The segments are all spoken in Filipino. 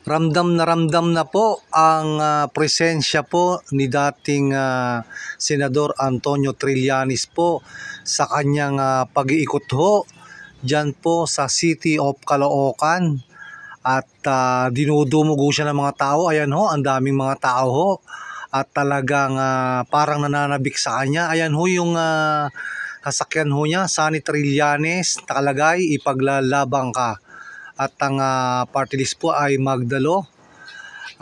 Ramdam na po ang presensya po ni dating Senador Antonio Trillanes po sa kanyang pag-iikot ho dyan po sa City of Caloocan. At dinudumugo siya ng mga tao. Ayan ho, ang daming mga tao ho. At talagang parang nananabik sa kanya. Ayan ho yung sasakyan ho niya, Sonny Trillanes, nakalagay, ipaglalabang ka. At ang party list po ay Magdalo.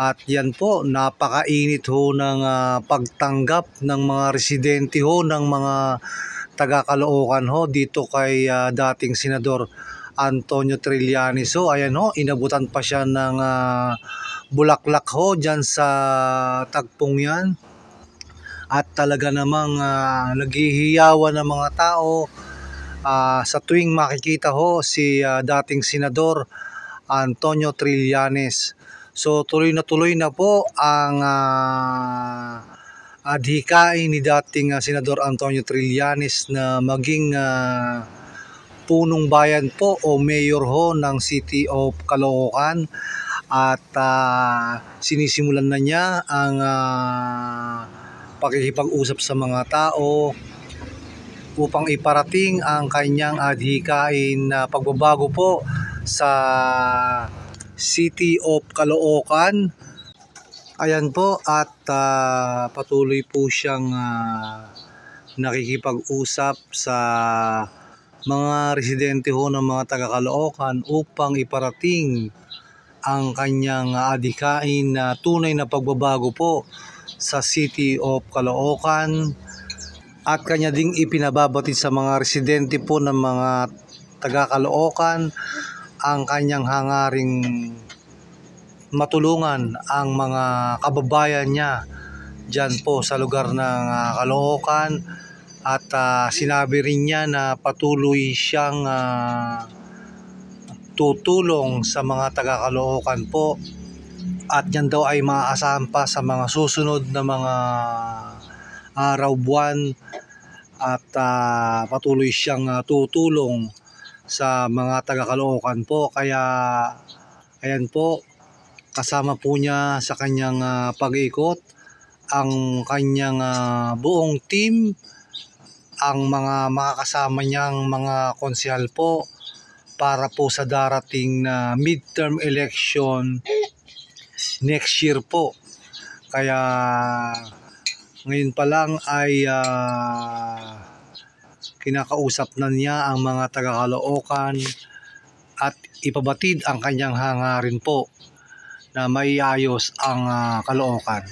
At yan po, napakainit ho ng pagtanggap ng mga residente ho, ng mga taga-Caloocan ho dito kay dating Senador Antonio Trillanes ho. Ayan ho, inabutan pa siya ng bulaklak ho dyan sa tagpong yan. At talaga namang naghihiyawan ng mga tao sa tuwing makikita ho si dating Senador Antonio Trillanes. So tuloy na po ang adhikain ni dating Senador Antonio Trillanes na maging punong bayan po o mayor ho ng City of Caloocan. At sinisimulan na niya ang pakikipag-usap sa mga tao upang iparating ang kanyang adhikain na pagbabago po sa City of Caloocan. Ayan po, at patuloy po siyang nakikipag-usap sa mga residente ho ng mga taga-Caloocan upang iparating ang kanyang adhikain na tunay na pagbabago po sa City of Caloocan. At kanya ding ipinababatid sa mga residente po ng mga taga-Caloocan ang kanyang hangaring matulungan ang mga kababayan niya dyan po sa lugar ng Caloocan. At sinabi rin niya na patuloy siyang tutulong sa mga taga-Caloocan po. At yan daw ay maaasahan pa sa mga susunod na mga araw, buwan. At patuloy siyang tutulong sa mga taga-Caloocan po. Kaya ayan po, kasama po niya sa kanyang pag-iikot ang kanyang buong team, ang mga makakasama niyang mga konsehal po para po sa darating na midterm election next year po. Kaya ngayon pa lang ay kinakausap na niya ang mga taga-Caloocan at ipabatid ang kanyang hangarin po na maiayos ang Caloocan.